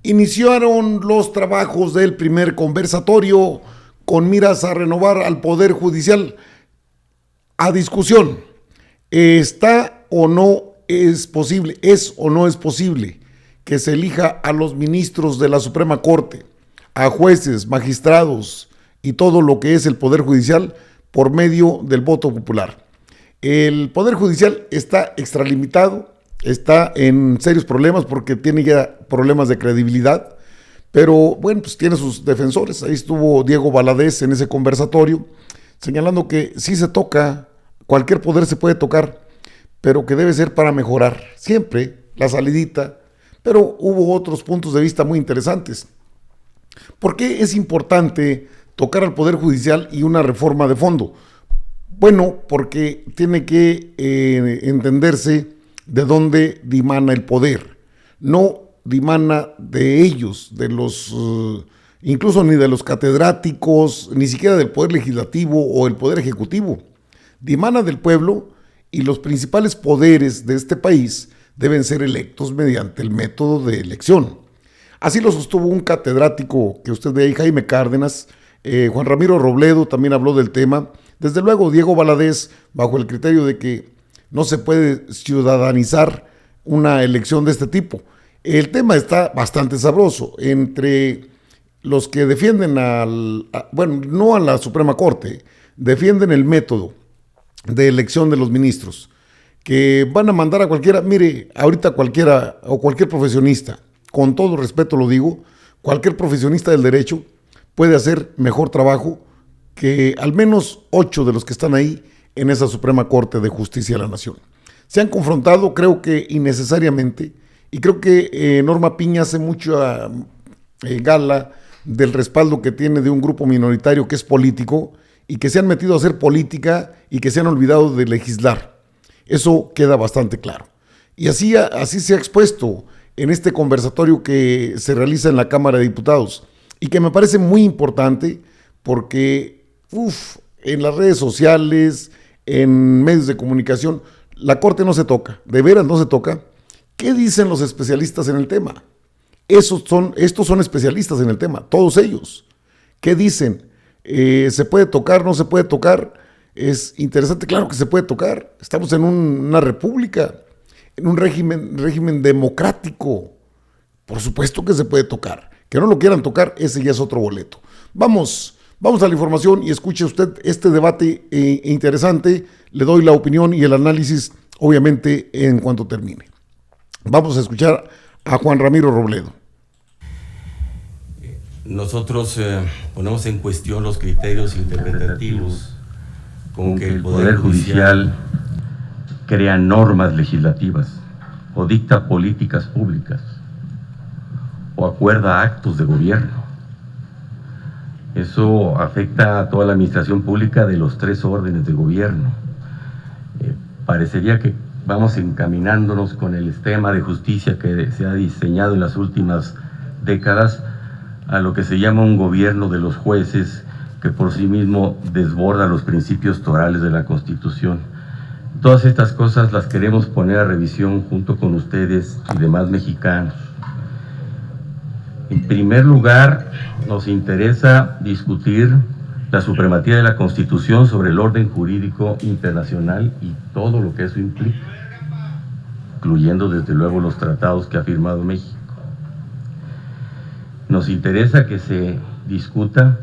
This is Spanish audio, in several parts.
Iniciaron los trabajos del primer conversatorio con miras a renovar al Poder Judicial. A discusión, ¿está o no es posible, es o no es posible que se elija a los ministros de la Suprema Corte, a jueces, magistrados y todo lo que es el Poder Judicial por medio del voto popular? El Poder Judicial está extralimitado, está en serios problemas porque tiene ya problemas de credibilidad, pero bueno, pues tiene sus defensores. Ahí estuvo Diego Valadez en ese conversatorio, señalando que sí se toca, cualquier poder se puede tocar, pero que debe ser para mejorar, siempre la salidita, pero hubo otros puntos de vista muy interesantes. ¿Por qué es importante tocar al Poder Judicial y una reforma de fondo? Bueno, porque tiene que entenderse de dónde dimana el poder. No dimana de ellos, de los, incluso ni de los catedráticos, ni siquiera del Poder Legislativo o el Poder Ejecutivo. Dimana del pueblo, y los principales poderes de este país deben ser electos mediante el método de elección. Así lo sostuvo un catedrático que usted ve ahí, Jaime Cárdenas. Juan Ramiro Robledo también habló del tema. Desde luego, Diego Valadez, bajo el criterio de que no se puede ciudadanizar una elección de este tipo. El tema está bastante sabroso entre los que defienden bueno, no a la Suprema Corte, defienden el método de elección de los ministros, que van a mandar a cualquiera. Mire, ahorita cualquiera o cualquier profesionista, con todo respeto lo digo, cualquier profesionista del derecho puede hacer mejor trabajo que al menos 8 de los que están ahí en esa Suprema Corte de Justicia de la Nación. Se han confrontado, creo que innecesariamente, y creo que Norma Piña hace mucha gala del respaldo que tiene de un grupo minoritario que es político y que se han metido a hacer política y que se han olvidado de legislar. Eso queda bastante claro. Y así se ha expuesto en este conversatorio que se realiza en la Cámara de Diputados y que me parece muy importante porque en las redes sociales, en medios de comunicación, la Corte no se toca, de veras no se toca. ¿Qué dicen los especialistas en el tema? Estos son especialistas en el tema, todos ellos. ¿Qué dicen? ¿Se puede tocar, no se puede tocar? Es interesante, claro que se puede tocar. Estamos en una república, en un régimen democrático. Por supuesto que se puede tocar. Que no lo quieran tocar, ese ya es otro boleto. Vamos a la información y escuche usted este debate interesante. Le doy la opinión y el análisis, obviamente, en cuanto termine. Vamos a escuchar a Juan Ramiro Robledo. Nosotros ponemos en cuestión los criterios interpretativos con que el Poder Judicial crea normas legislativas o dicta políticas públicas o acuerda actos de gobierno. Eso afecta a toda la administración pública de los 3 órdenes de gobierno. Parecería que vamos encaminándonos con el sistema de justicia que se ha diseñado en las últimas décadas a lo que se llama un gobierno de los jueces que por sí mismo desborda los principios torales de la Constitución. Todas estas cosas las queremos poner a revisión junto con ustedes y demás mexicanos. En primer lugar, nos interesa discutir la supremacía de la Constitución sobre el orden jurídico internacional y todo lo que eso implica, incluyendo desde luego los tratados que ha firmado México. Nos interesa que se discuta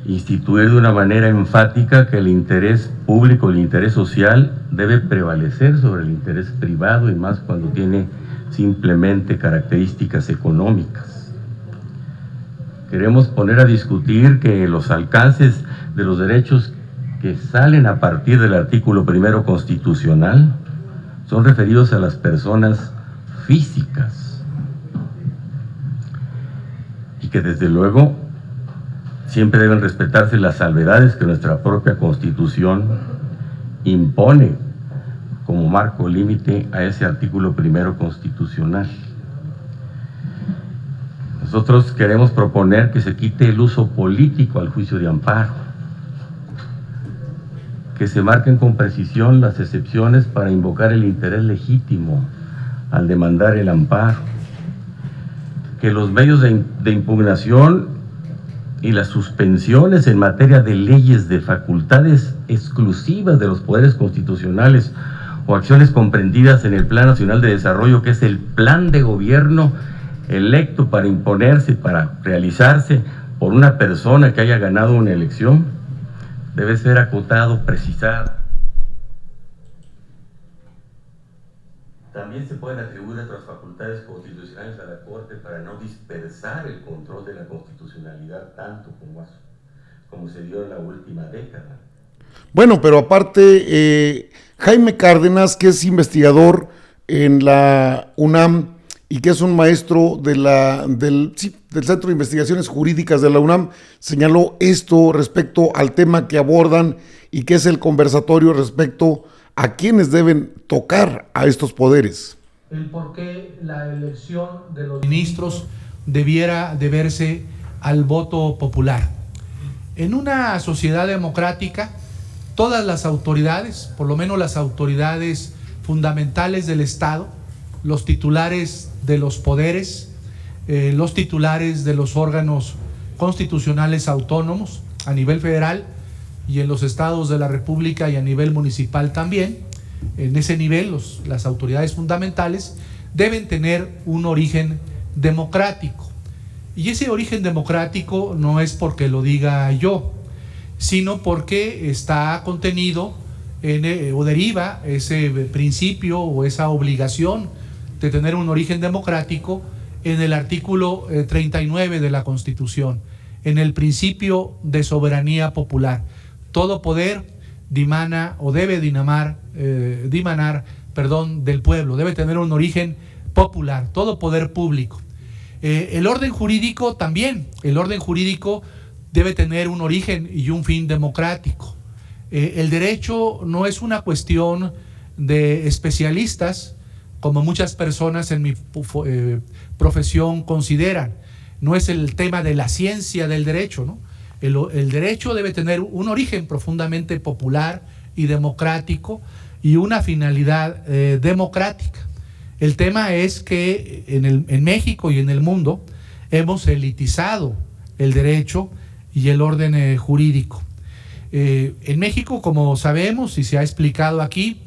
instituir de una manera enfática que el interés público, el interés social, debe prevalecer sobre el interés privado y más cuando tiene simplemente características económicas. Queremos poner a discutir que los alcances de los derechos que salen a partir del artículo 1 constitucional son referidos a las personas físicas y que desde luego siempre deben respetarse las salvedades que nuestra propia Constitución impone como marco límite a ese artículo 1 constitucional. Nosotros queremos proponer que se quite el uso político al juicio de amparo, que se marquen con precisión las excepciones para invocar el interés legítimo al demandar el amparo, que los medios de impugnación y las suspensiones en materia de leyes de facultades exclusivas de los poderes constitucionales o acciones comprendidas en el Plan Nacional de Desarrollo, que es el plan de gobierno electo para imponerse, para realizarse por una persona que haya ganado una elección, debe ser acotado, precisado. También se pueden atribuir otras facultades constitucionales a la Corte para no dispersar el control de la constitucionalidad tanto como se dio en la última década. Bueno, pero aparte, Jaime Cárdenas, que es investigador en la UNAM y que es un maestro del Centro de Investigaciones Jurídicas de la UNAM, señaló esto respecto al tema que abordan y que es el conversatorio respecto a quienes deben tocar a estos poderes. El por qué la elección de los ministros debiera deberse al voto popular. En una sociedad democrática, todas las autoridades, por lo menos las autoridades fundamentales del Estado, los titulares de los poderes, los titulares de los órganos constitucionales autónomos a nivel federal y en los estados de la República y a nivel municipal también, en ese nivel las autoridades fundamentales deben tener un origen democrático. Y ese origen democrático no es porque lo diga yo, sino porque está contenido o deriva ese principio o esa obligación de tener un origen democrático en el artículo 39 de la Constitución, en el principio de soberanía popular. Todo poder dimana o debe dimanar del pueblo, debe tener un origen popular, todo poder público. El orden jurídico también, el orden jurídico debe tener un origen y un fin democrático. El derecho no es una cuestión de especialistas, como muchas personas en mi profesión consideran. No es el tema de la ciencia del derecho, ¿no? El derecho debe tener un origen profundamente popular y democrático y una finalidad democrática. El tema es que en México y en el mundo hemos elitizado el derecho y el orden jurídico. En México, como sabemos y se ha explicado aquí,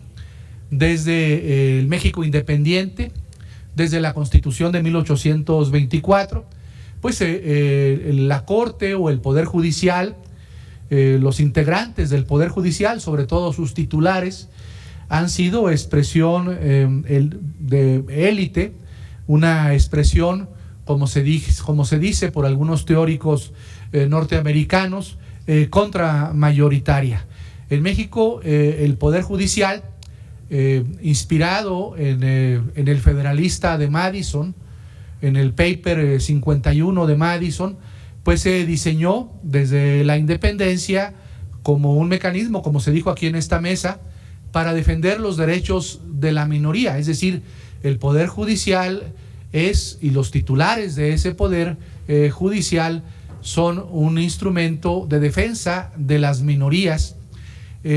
desde el México independiente, desde la Constitución de 1824, pues la Corte o el Poder Judicial, los integrantes del Poder Judicial, sobre todo sus titulares, han sido expresión de élite, una expresión, como se dice por algunos teóricos norteamericanos, contramayoritaria. En México, el Poder Judicial, inspirado en el Federalista de Madison, en el paper 51 de Madison, pues se diseñó desde la independencia como un mecanismo, como se dijo aquí en esta mesa, para defender los derechos de la minoría. Es decir, el Poder Judicial y los titulares de ese Poder Judicial son un instrumento de defensa de las minorías,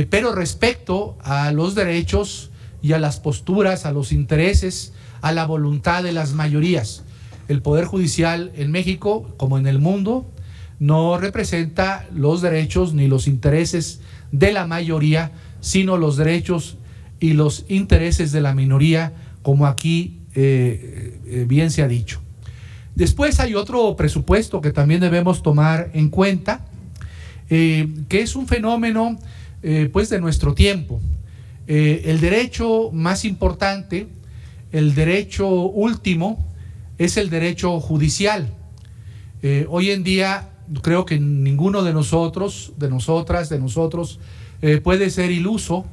pero respecto a los derechos y a las posturas, a los intereses, a la voluntad de las mayorías. El Poder Judicial en México, como en el mundo, no representa los derechos ni los intereses de la mayoría, sino los derechos y los intereses de la minoría, como aquí bien se ha dicho. Después hay otro presupuesto que también debemos tomar en cuenta, que es un fenómeno pues de nuestro tiempo. El derecho más importante, el derecho último, es el derecho judicial. Hoy en día creo que ninguno de nosotros, de nosotras, de nosotros puede ser iluso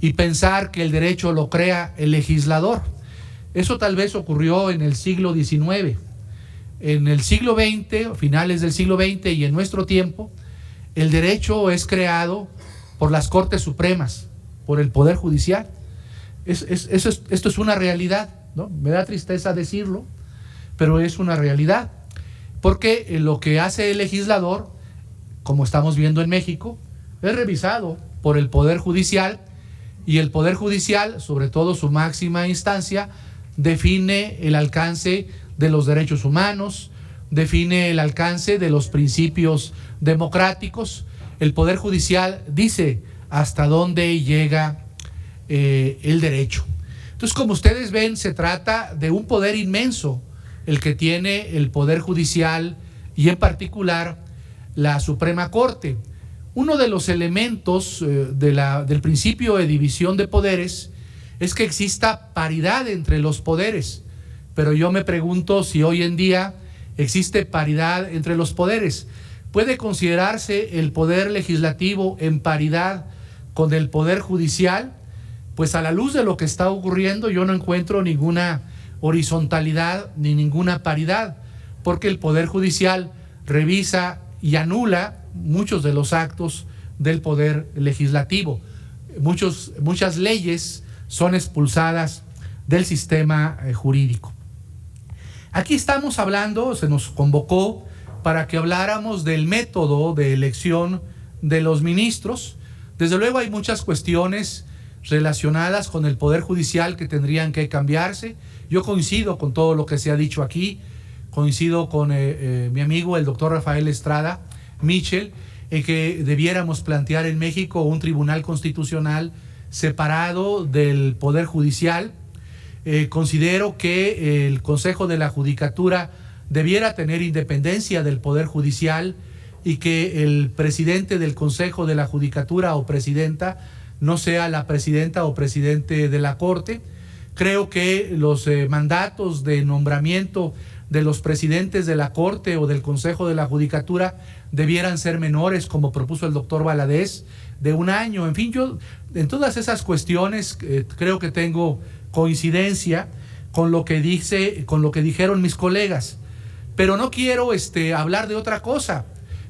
y pensar que el derecho lo crea el legislador. Eso tal vez ocurrió en el siglo XIX. En el siglo XX, finales del siglo XX y en nuestro tiempo, el derecho es creado por las Cortes Supremas, por el Poder Judicial. Esto es una realidad, ¿no? Me da tristeza decirlo, pero es una realidad. Porque lo que hace el legislador, como estamos viendo en México, es revisado por el Poder Judicial, y el Poder Judicial, sobre todo su máxima instancia, define el alcance de los derechos humanos, define el alcance de los principios democráticos. El Poder Judicial dice hasta dónde llega el derecho. Entonces, como ustedes ven, se trata de un poder inmenso el que tiene el Poder Judicial y en particular la Suprema Corte. Uno de los elementos del principio de división de poderes es que exista paridad entre los poderes, pero yo me pregunto si hoy en día existe paridad entre los poderes. ¿Puede considerarse el poder legislativo en paridad con el Poder Judicial? Pues a la luz de lo que está ocurriendo, yo no encuentro ninguna horizontalidad ni ninguna paridad, porque el Poder Judicial revisa y anula muchos de los actos del Poder Legislativo. Muchas leyes son expulsadas del sistema jurídico. Aquí estamos hablando, se nos convocó para que habláramos del método de elección de los ministros. Desde luego hay muchas cuestiones relacionadas con el Poder Judicial que tendrían que cambiarse. Yo coincido con todo lo que se ha dicho aquí, coincido con mi amigo el doctor Rafael Estrada Mitchell, en que debiéramos plantear en México un tribunal constitucional separado del Poder Judicial. Considero que el Consejo de la Judicatura debiera tener independencia del Poder Judicial y que el presidente del Consejo de la Judicatura o presidenta no sea la presidenta o presidente de la Corte. Creo que los mandatos de nombramiento de los presidentes de la Corte o del Consejo de la Judicatura debieran ser menores, como propuso el doctor Valadez, de 1 año. En fin, yo en todas esas cuestiones creo que tengo coincidencia con lo que dijeron mis colegas, pero no quiero hablar de otra cosa,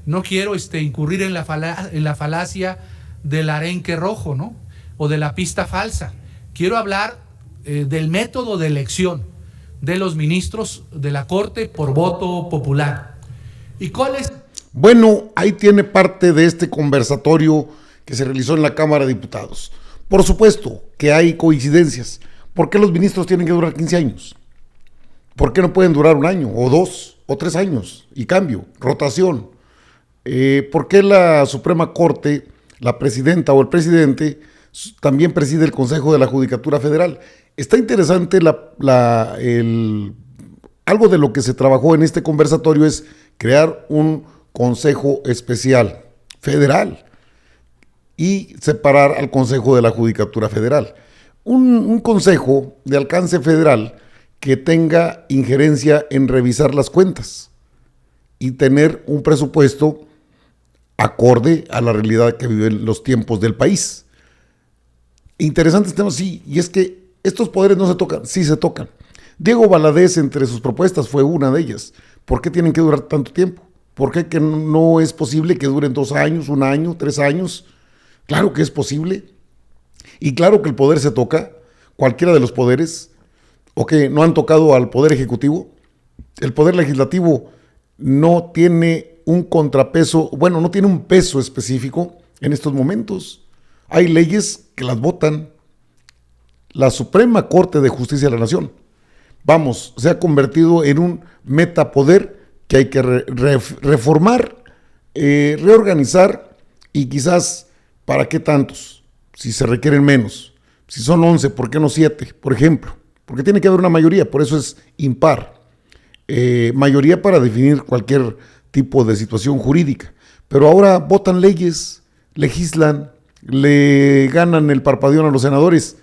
no quiero incurrir en la falacia del arenque rojo, ¿no? O de la pista falsa. Quiero hablar del método de elección de los ministros de la Corte por voto popular. ¿Y cuál es? Bueno, ahí tiene parte de este conversatorio que se realizó en la Cámara de Diputados. Por supuesto que hay coincidencias. ¿Por qué los ministros tienen que durar 15 años? ¿Por qué no pueden durar 1 año, o 2, o 3 años? Y cambio, rotación. ¿Por qué la Suprema Corte, la presidenta o el presidente, también preside el Consejo de la Judicatura Federal? Está interesante algo de lo que se trabajó en este conversatorio es crear un Consejo Especial Federal y separar al Consejo de la Judicatura Federal. Un consejo de alcance federal que tenga injerencia en revisar las cuentas y tener un presupuesto acorde a la realidad que viven los tiempos del país. Interesantes temas, sí, y es que estos poderes no se tocan, sí se tocan. Diego Valadez, entre sus propuestas, fue una de ellas. ¿Por qué tienen que durar tanto tiempo? ¿Por qué que no es posible que duren 2 años, 1 año, 3 años? Claro que es posible. Y claro que el poder se toca, cualquiera de los poderes, o que no han tocado al Poder Ejecutivo. El Poder Legislativo no tiene un contrapeso, bueno, no tiene un peso específico en estos momentos. Hay leyes que las votan la Suprema Corte de Justicia de la Nación. Vamos, se ha convertido en un metapoder que hay que reformar, reorganizar y quizás, ¿para qué tantos? Si se requieren menos. Si son 11, ¿por qué no 7? Por ejemplo, porque tiene que haber una mayoría, por eso es impar. Mayoría para definir cualquier tipo de situación jurídica. Pero ahora votan leyes, legislan, le ganan el parpadeón a los senadores.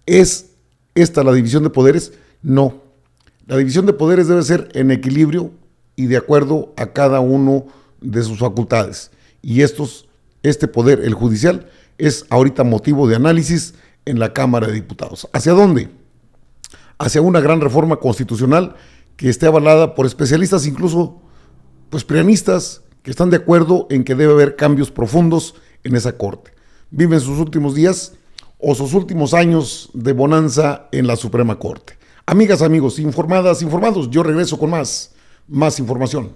¿Es esta la división de poderes? No. La división de poderes debe ser en equilibrio y de acuerdo a cada uno de sus facultades. Y este poder, el judicial, es ahorita motivo de análisis en la Cámara de Diputados. ¿Hacia dónde? Hacia una gran reforma constitucional que esté avalada por especialistas, incluso pues prianistas, que están de acuerdo en que debe haber cambios profundos en esa Corte. Viven sus últimos días o sus últimos años de bonanza en la Suprema Corte. Amigas, amigos, informados, yo regreso con más información.